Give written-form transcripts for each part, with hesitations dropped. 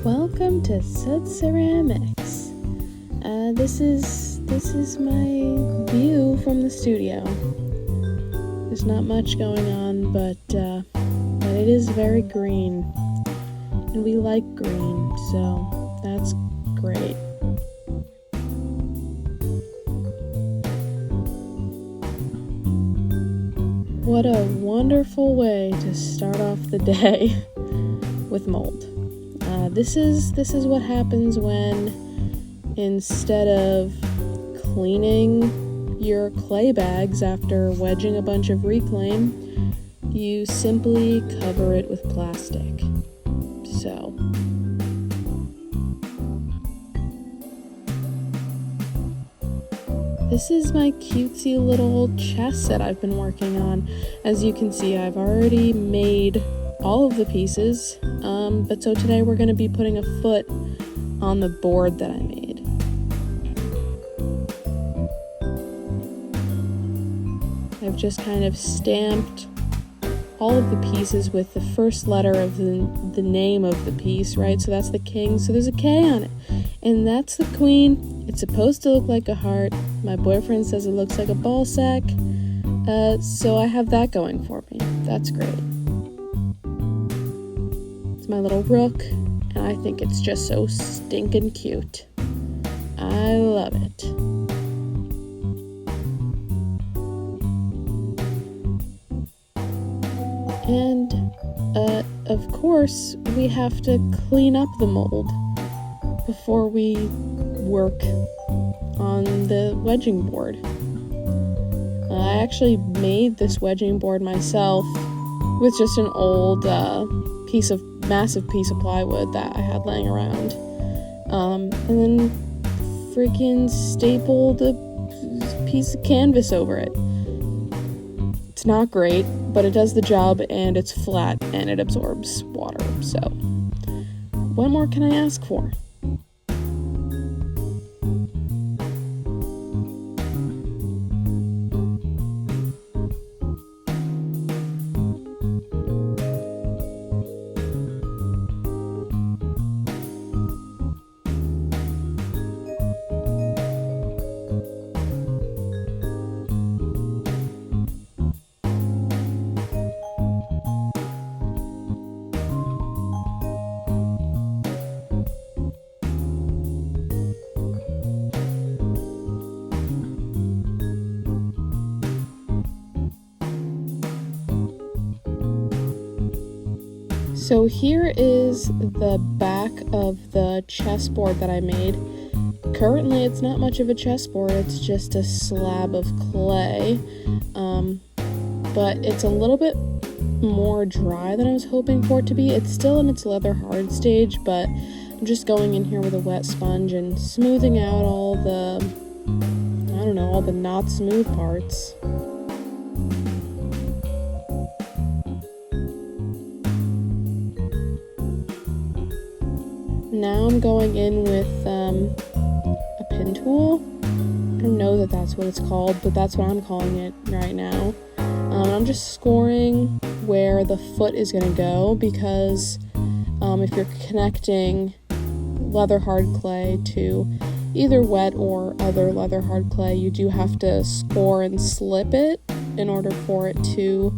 Welcome to Sud Ceramics. This is my view from the studio. There's not much going on, but it is very green, and we like green, so that's great. What a wonderful way to start off the day with mold. This is what happens when, instead of cleaning your clay bags after wedging a bunch of reclaim, you simply cover it with plastic. So, this is my cutesy little chest that I've been working on. As you can see, I've already made all of the pieces, but so today we're going to be putting a foot on the board that I made. I've just kind of stamped all of the pieces with the first letter of the name of the piece, right? So that's the king, so there's a K on it. And that's the queen. It's supposed to look like a heart. My boyfriend says it looks like a ball sack. So I have that going for me. That's great. It's my little rook, and I think it's just so stinking cute. I love it. And, of course, we have to clean up the mold before we work on the wedging board. I actually made this wedging board myself with just an old massive piece of plywood that I had laying around, and then freaking stapled a piece of canvas over it. It's not great, but it does the job, and it's flat, and it absorbs water, so what more can I ask for? So here is the back of the chessboard that I made. Currently it's not much of a chessboard, it's just a slab of clay, but it's a little bit more dry than I was hoping for it to be. It's still in its leather hard stage, but I'm just going in here with a wet sponge and smoothing out all the not smooth parts. Now I'm going in with a pin tool. I don't know that that's what it's called, but that's what I'm calling it right now. I'm just scoring where the foot is going to go, because if you're connecting leather hard clay to either wet or other leather hard clay, you do have to score and slip it in order for it to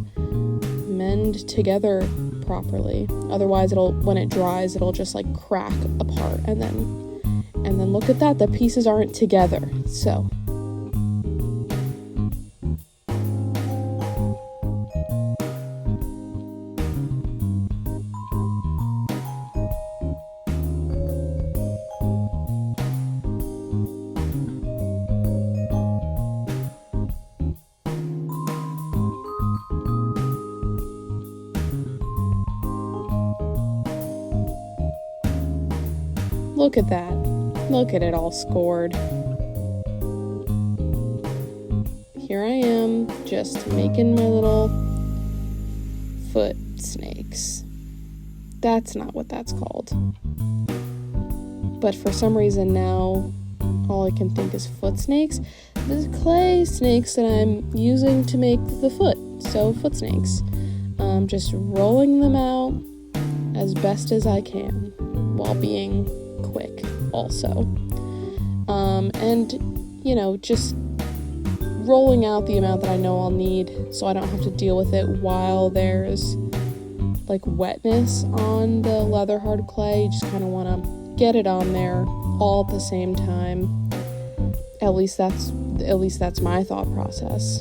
mend together properly. Otherwise, when it dries, it'll just like crack apart, and then look at that, the pieces aren't together. So look at that. Look at it all scored. Here I am, just making my little foot snakes. That's not what that's called. But for some reason now, all I can think is foot snakes. There's clay snakes that I'm using to make the foot, so foot snakes. Just rolling them out as best as I can. while being quick also. And, you know, just rolling out the amount that I know I'll need so I don't have to deal with it while there's like wetness on the leather hard clay. You just kind of want to get it on there all at the same time. At least that's my thought process.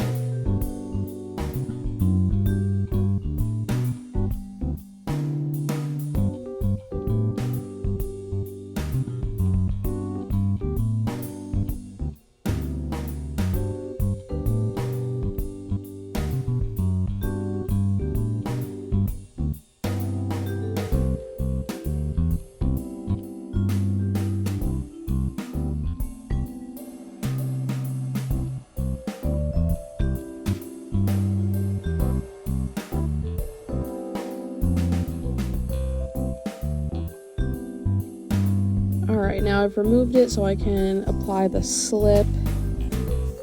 Alright, now I've removed it so I can apply the slip.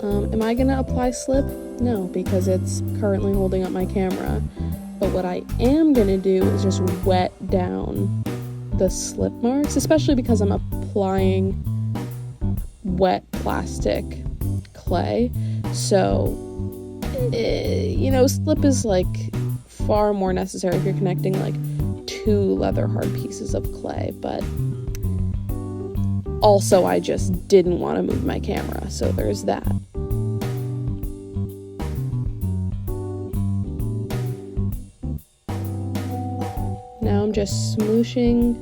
Am I going to apply slip? No, because it's currently holding up my camera. But what I am going to do is just wet down the slip marks, especially because I'm applying wet plastic clay. So, you know, slip is like far more necessary if you're connecting like 2 leather hard pieces of clay, but also I just didn't want to move my camera, so there's that. Now I'm just smooshing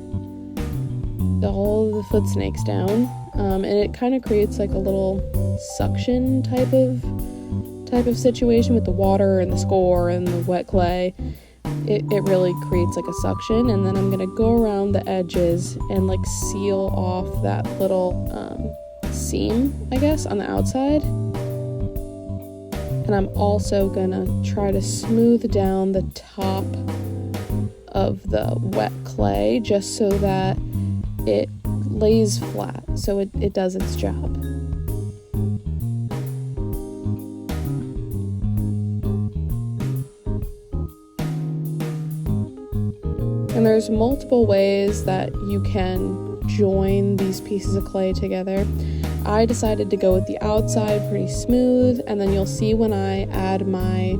all the foot snakes down, and it kind of creates like a little suction type of situation with the water and the score and the wet clay. It really creates like a suction, and then I'm gonna go around the edges and like seal off that little seam, I guess, on the outside. And I'm also gonna try to smooth down the top of the wet clay just so that it lays flat, so it does its job. And there's multiple ways that you can join these pieces of clay together. I decided to go with the outside pretty smooth, and then you'll see when I add my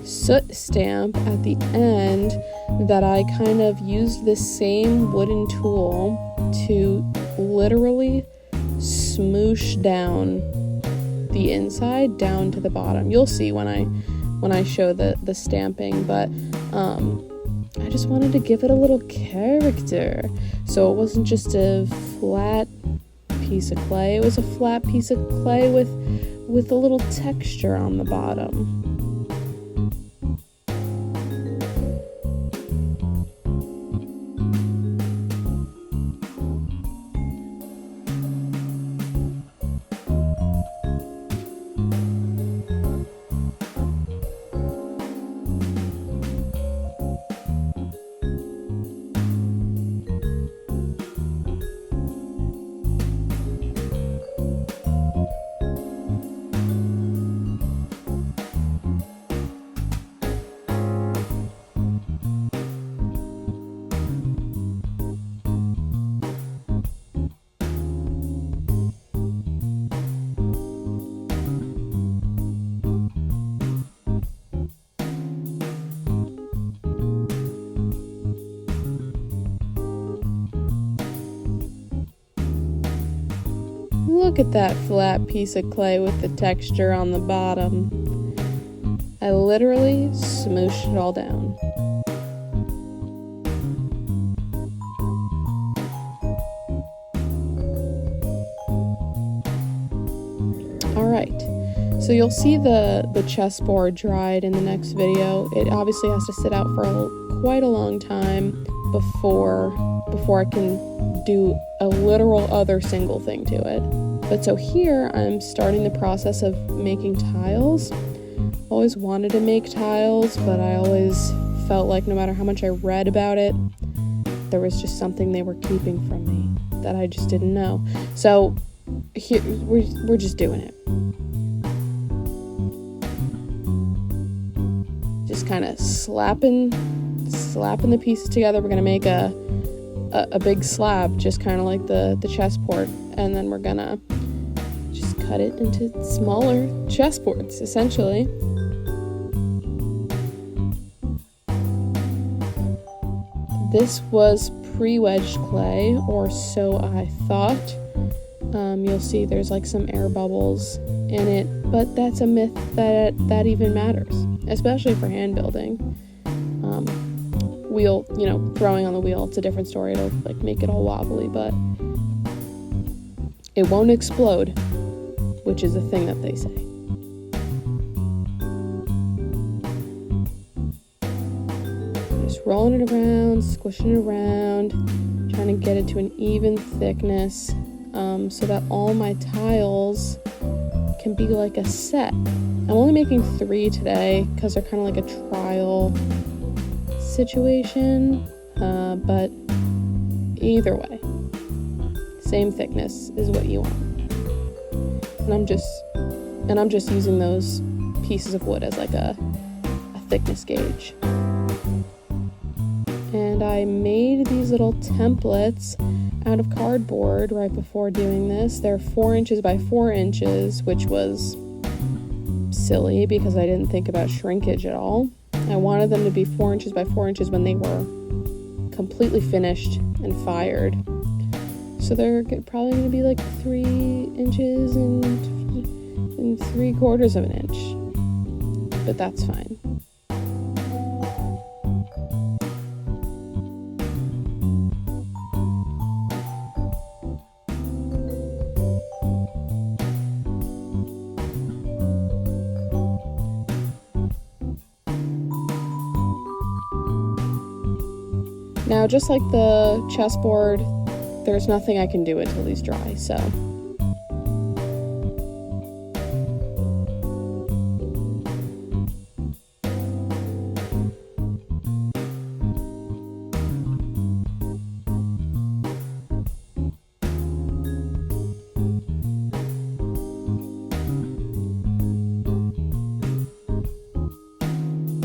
soot stamp at the end that I kind of used this same wooden tool to literally smoosh down the inside down to the bottom. You'll see when I show the stamping, but I just wanted to give it a little character. So it wasn't just a flat piece of clay, it was a flat piece of clay with a little texture on the bottom. Look at that flat piece of clay with the texture on the bottom. I literally smooshed it all down. Alright, so you'll see the chessboard dried in the next video. It obviously has to sit out for quite a long time before I can do a literal other single thing to it. But so here I'm starting the process of making tiles. Always wanted to make tiles, but I always felt like no matter how much I read about it, there was just something they were keeping from me that I just didn't know. So here we're just doing it. Just kind of slapping the pieces together. We're gonna make a a big slab, just kind of like the chessboard, and then we're gonna just cut it into smaller chessboards, essentially. This was pre-wedged clay, or so I thought. You'll see there's like some air bubbles in it, but that's a myth that even matters, especially for hand building. Wheel, throwing on the wheel, it's a different story. It'll like make it all wobbly, but it won't explode, which is a thing that they say. Just rolling it around, squishing it around, trying to get it to an even thickness, so that all my tiles can be like a set. I'm only making 3 today because they're kind of like a trial situation, but either way, same thickness is what you want. And I'm just using those pieces of wood as like a thickness gauge. And I made these little templates out of cardboard right before doing this. They're 4 inches by 4 inches, which was silly because I didn't think about shrinkage at all. I wanted them to be 4 inches by 4 inches when they were completely finished and fired. So they're probably going to be like 3 inches and 3/4 of an inch. But that's fine. Now, just like the chessboard, there's nothing I can do until these dry, so.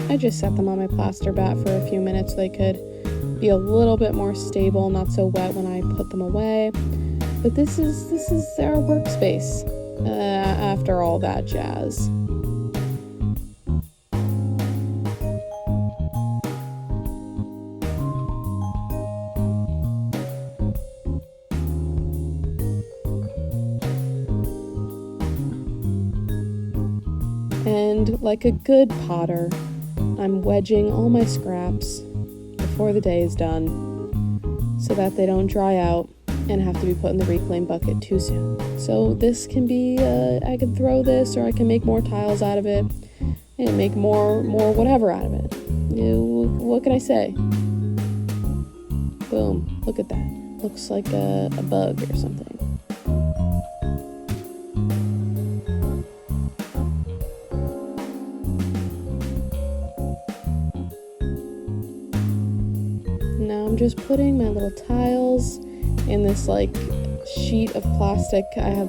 I just set them on my plaster bat for a few minutes so they could be a little bit more stable, not so wet when I put them away. But this is our workspace after all that jazz. And like a good potter, I'm wedging all my scraps before the day is done so that they don't dry out and have to be put in the reclaim bucket too soon. So this can be, I can throw this, or I can make more tiles out of it and make more whatever out of it. What can I say? Boom, look at that. Looks like a bug or something. Now I'm just putting my little tiles in this like sheet of plastic. I have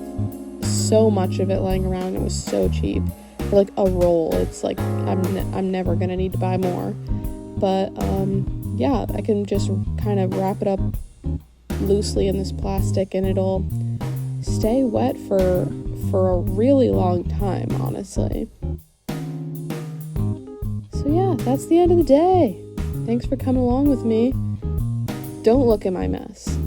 so much of it lying around. It was so cheap. For like a roll, it's like I'm never gonna need to buy more. But yeah, I can just kind of wrap it up loosely in this plastic and it'll stay wet for a really long time, honestly. So yeah, that's the end of the day. Thanks for coming along with me. Don't look at my mess.